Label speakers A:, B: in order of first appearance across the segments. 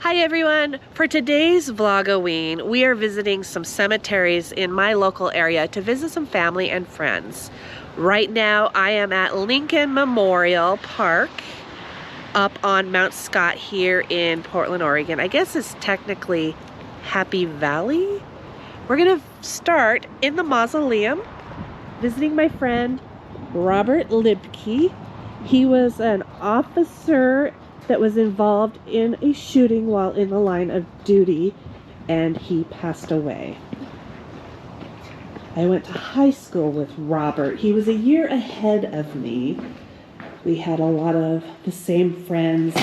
A: Hi everyone! For today's Vlogoween, we are visiting some cemeteries in my local area to visit some family and friends. Right now I am at Lincoln Memorial Park up on Mount Scott here in Portland, Oregon. I guess it's technically Happy Valley. We're gonna start in the mausoleum, visiting my friend Robert Libke. He was an officer that was involved in a shooting while in the line of duty, and he passed away. I went to high school with Robert. He was a year ahead of me. We had a lot of the same friends.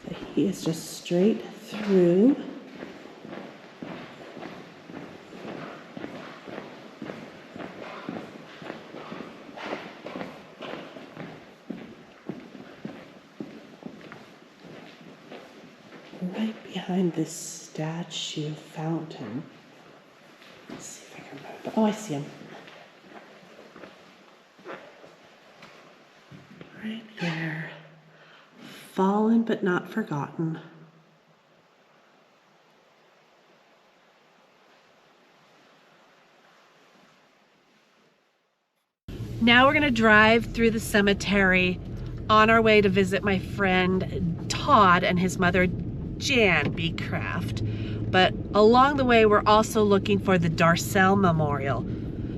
A: But he is just straight through. Right behind this statue fountain. Let's see if I can remember. Oh, I see him. Right there. Fallen but not forgotten. Now we're going to drive through the cemetery on our way to visit my friend Todd and his mother Jan Beecraft. But along the way, we're also looking for the Darcel Memorial.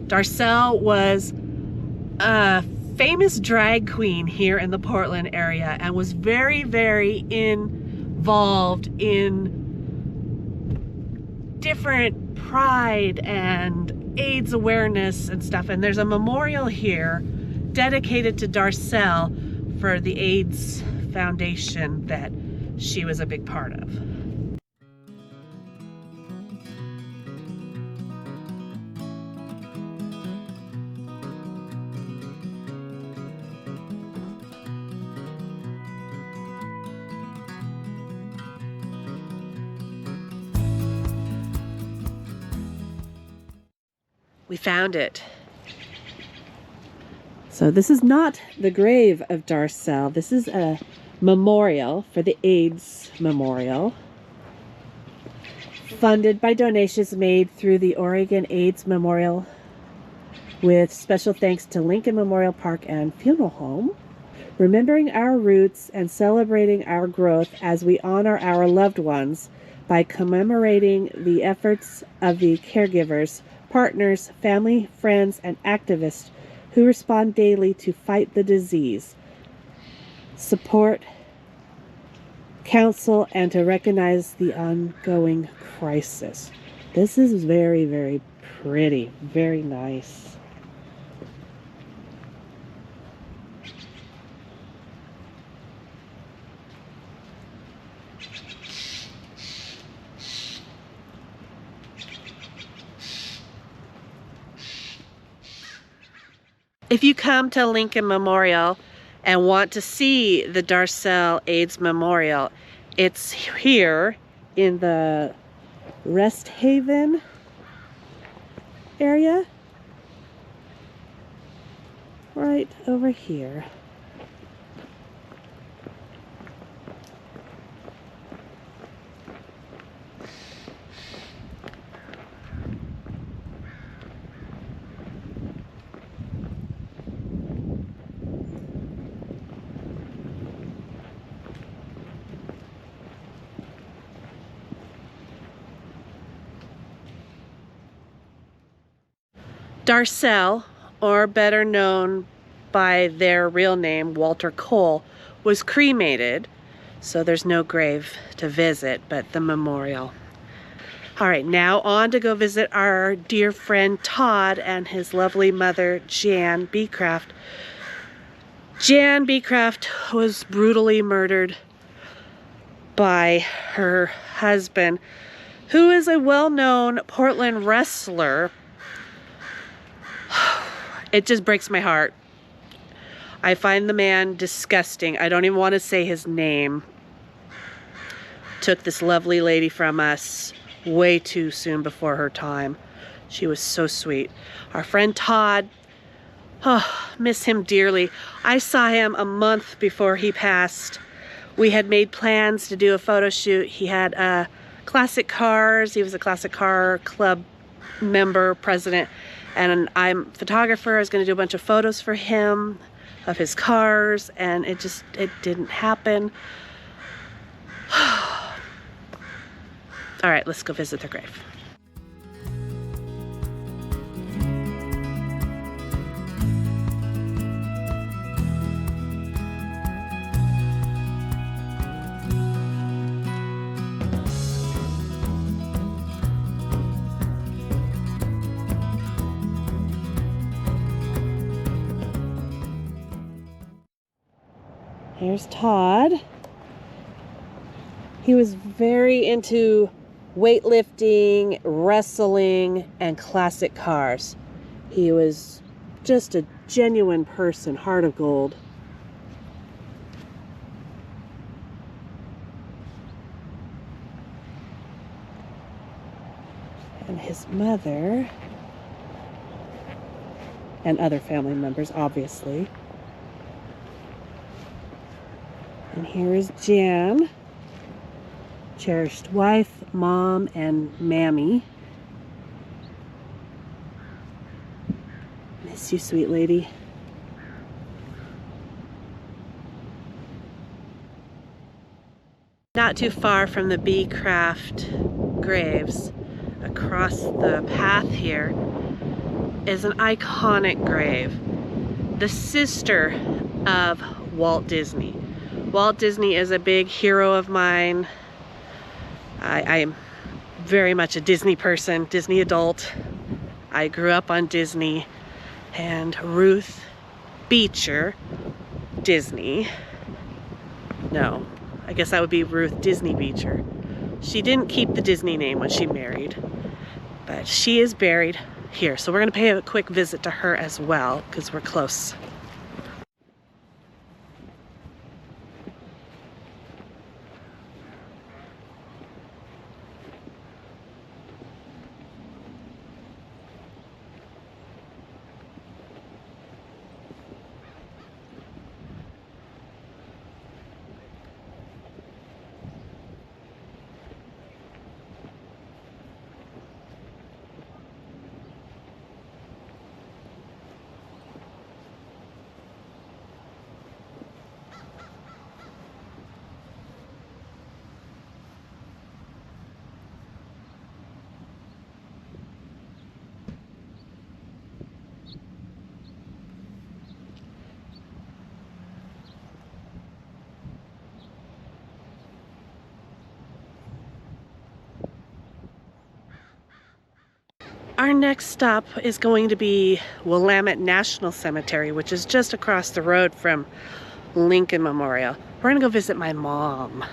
A: Darcel was a famous drag queen here in the Portland area and was very, very involved in different pride and AIDS awareness and stuff. And there's a memorial here dedicated to Darcel for the AIDS Foundation that she was a big part of. We found it. So this is not the grave of Darcel. This is a memorial for the AIDS Memorial, funded by donations made through the Oregon AIDS Memorial, with special thanks to Lincoln Memorial Park and Funeral Home, remembering our roots and celebrating our growth as we honor our loved ones by commemorating the efforts of the caregivers, partners, family, friends, and activists who respond daily to fight the disease, support, counsel, and to recognize the ongoing crisis. This is very, very pretty, very nice. If you come to Lincoln Memorial and want to see the Darcel AIDS Memorial, it's here in the Rest Haven area, right over here. Darcel, or better known by their real name, Walter Cole, was cremated, so there's no grave to visit, but the memorial. All right, now on to go visit our dear friend Todd and his lovely mother, Jan Beecraft. Jan Beecraft was brutally murdered by her husband, who is a well-known Portland wrestler. It just breaks my heart. I find the man disgusting. I don't even want to say his name. Took this lovely lady from us way too soon before her time. She was so sweet. Our friend Todd Oh, miss him dearly. I saw him a month before he passed. We had made plans to do a photo shoot. He had classic cars. He was a classic car club member, president, and I'm a photographer. I was going to do a bunch of photos for him of his cars, and it didn't happen. All right, let's go visit the grave. Here's Todd. He was very into weightlifting, wrestling, and classic cars. He was just a genuine person, heart of gold. And his mother, and other family members, obviously. And here is Jan, cherished wife, mom, and mammy. Miss you, sweet lady. Not too far from the Bee Craft graves, across the path here, is an iconic grave. The sister of Walt Disney. Walt Disney is a big hero of mine. I am very much a Disney person, Disney adult. I grew up on Disney, and Ruth Beecher Disney. No, I guess that would be Ruth Disney Beecher. She didn't keep the Disney name when she married, but she is buried here. So we're gonna pay a quick visit to her as well, because we're close. Our next stop is going to be Willamette National Cemetery, which is just across the road from Lincoln Memorial. We're gonna go visit my mom.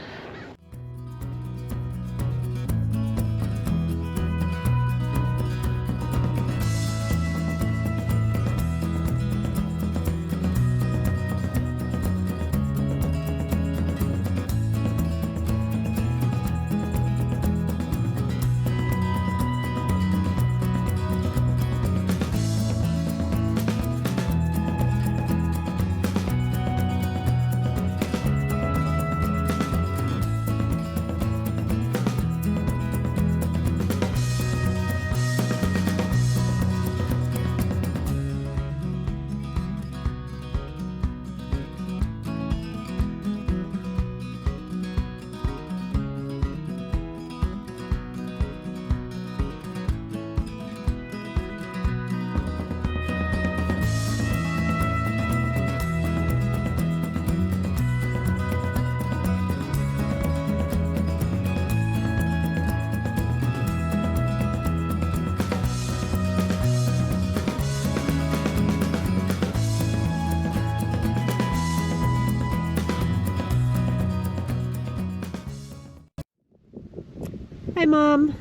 A: Hi, Mom.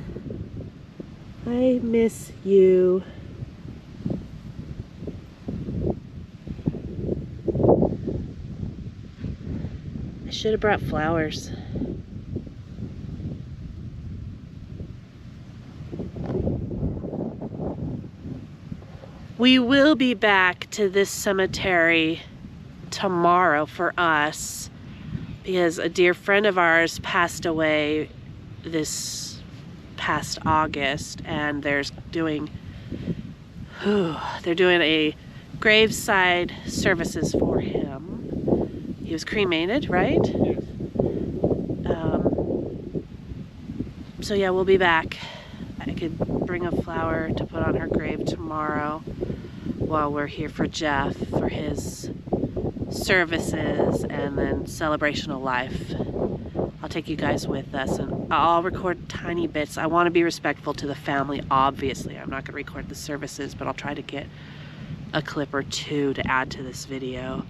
A: I miss you. I should have brought flowers. We will be back to this cemetery tomorrow for us because a dear friend of ours passed away this past August, and they're doing a graveside services for him. He was cremated, right?
B: Yes.
A: So yeah, we'll be back. I could bring a flower to put on her grave tomorrow while we're here for Jeff for his services and then celebration of life. I'll take you guys with us and I'll record tiny bits. I want to be respectful to the family, obviously. I'm not going to record the services, but I'll try to get a clip or two to add to this video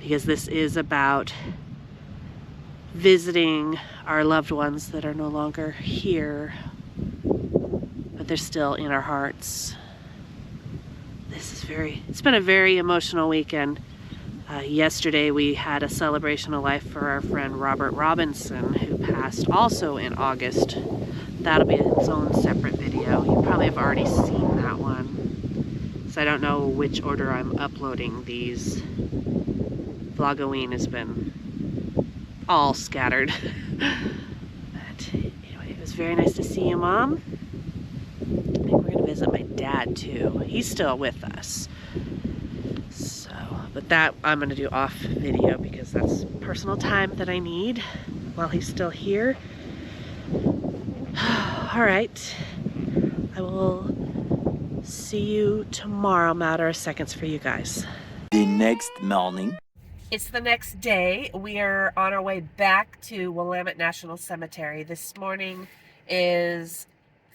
A: because this is about visiting our loved ones that are no longer here, but they're still in our hearts. It's been a very emotional weekend. Yesterday we had a celebration of life for our friend Robert Robinson, who passed also in August. That'll be its own separate video. You probably have already seen that one. So I don't know which order I'm uploading these. Vlogoween has been all scattered. But anyway, it was very nice to see you, Mom. I think we're gonna visit my dad too. He's still with us. So, but that I'm gonna do off video because that's personal time that I need while he's still here. All right, I will see you tomorrow. Matter of seconds for you guys.
C: The next morning.
A: It's the next day. We are on our way back to Willamette National Cemetery. This morning is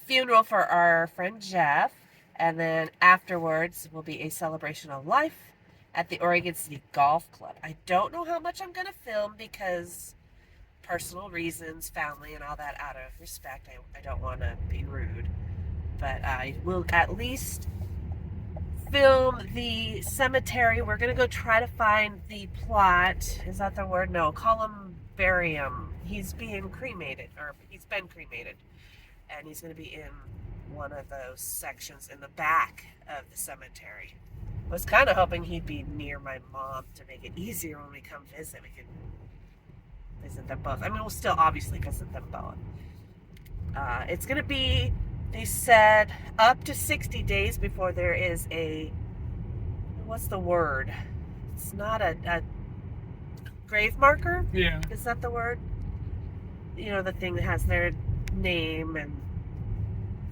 A: funeral for our friend Jeff, and then afterwards will be a celebration of life at the Oregon City Golf Club. I don't know how much I'm going to film because personal reasons, family, and all that, out of respect. I don't want to be rude, but I will at least film the cemetery. We're gonna go try to find the plot. Is that the word? No, columbarium. He's being cremated, or he's been cremated, and he's gonna be in one of those sections in the back of the cemetery. I was kind of hoping he'd be near my mom to make it easier when we come visit. We can visit them both. I mean, we'll still obviously visit them both. It's gonna be, they said, up to 60 days before there is a, what's the word? It's not a grave marker?
B: Yeah.
A: Is that the word? You know, the thing that has their name and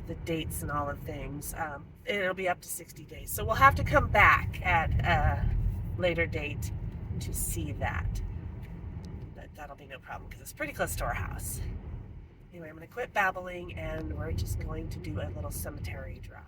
A: the dates and all the things. It'll be up to 60 days. So we'll have to come back at a later date to see that. But that'll be no problem because it's pretty close to our house. Anyway, I'm going to quit babbling and we're just going to do a little cemetery drive.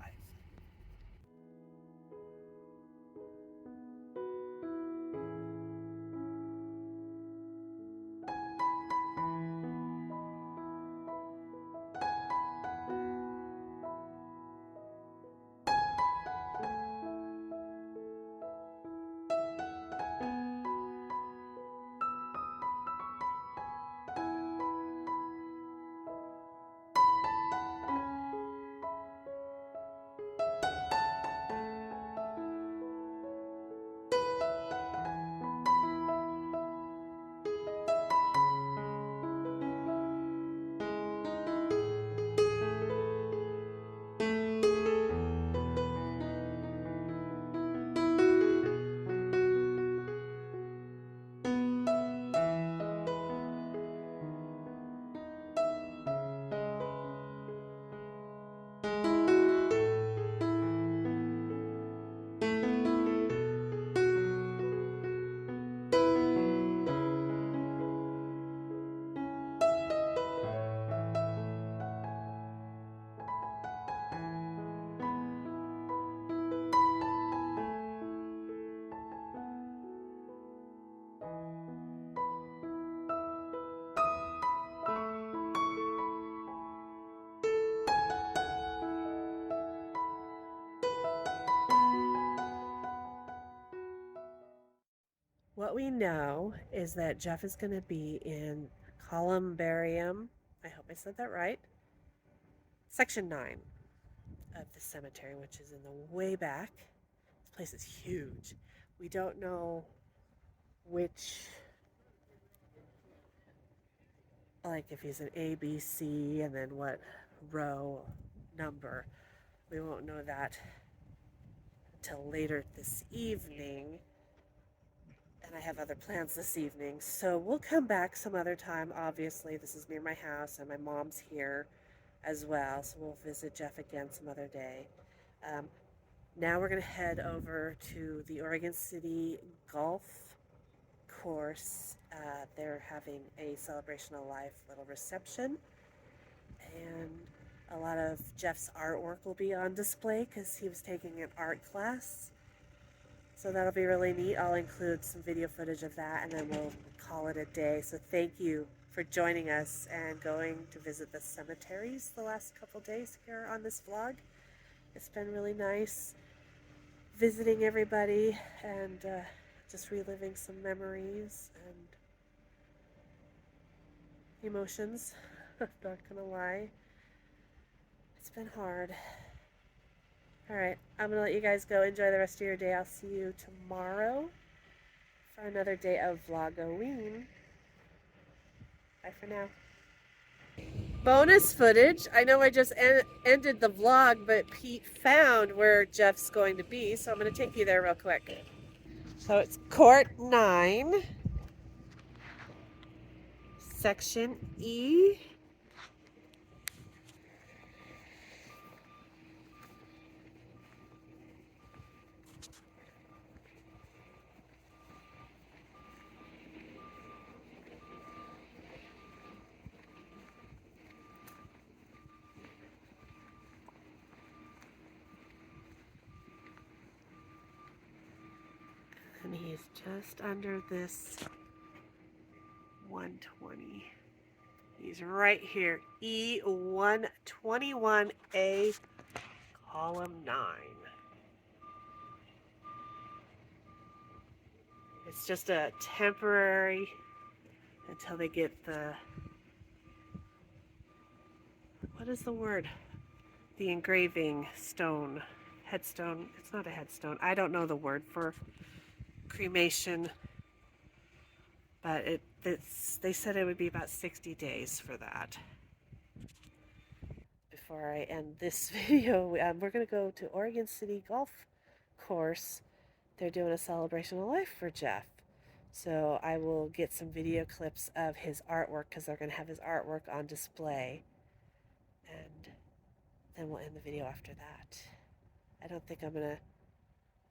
A: What we know is that Jeff is going to be in columbarium, I hope I said that right, section 9 of the cemetery, which is in the way back. This place is huge. We don't know which, like if he's an A, B, C, and then what row number. We won't know that until later this evening. And I have other plans this evening. So we'll come back some other time. Obviously, this is near my house and my mom's here as well. So we'll visit Jeff again some other day. Now we're going to head over to the Oregon City Golf Course. They're having a Celebration of Life little reception. And a lot of Jeff's artwork will be on display because he was taking an art class. So that'll be really neat. I'll include some video footage of that and then we'll call it a day. So thank you for joining us and going to visit the cemeteries the last couple days here on this vlog. It's been really nice visiting everybody and just reliving some memories and emotions. I'm not gonna lie. It's been hard. Alright, I'm going to let you guys go. Enjoy the rest of your day. I'll see you tomorrow for another day of Vlogoween. Bye for now. Bonus footage. I know I just ended the vlog, but Pete found where Jeff's going to be, so I'm going to take you there real quick. So it's Court 9, Section E. And he's just under this 120. He's right here, E121A, column 9. It's just a temporary until they get the, what is the word? The engraving stone, headstone. It's not a headstone. I don't know the word for cremation, but they said it would be about 60 days for that. Before I end this video, we're going to go to Oregon City Golf Course. They're doing a celebration of life for Jeff. So I will get some video clips of his artwork because they're going to have his artwork on display. And then we'll end the video after that. I don't think I'm going to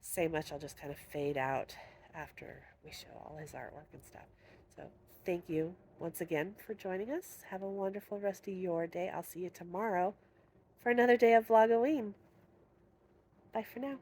A: say much. I'll just kind of fade out after we show all his artwork and stuff. So thank you once again for joining us. Have a wonderful rest of your day. I'll see you tomorrow for another day of Vlogoween. Bye for now.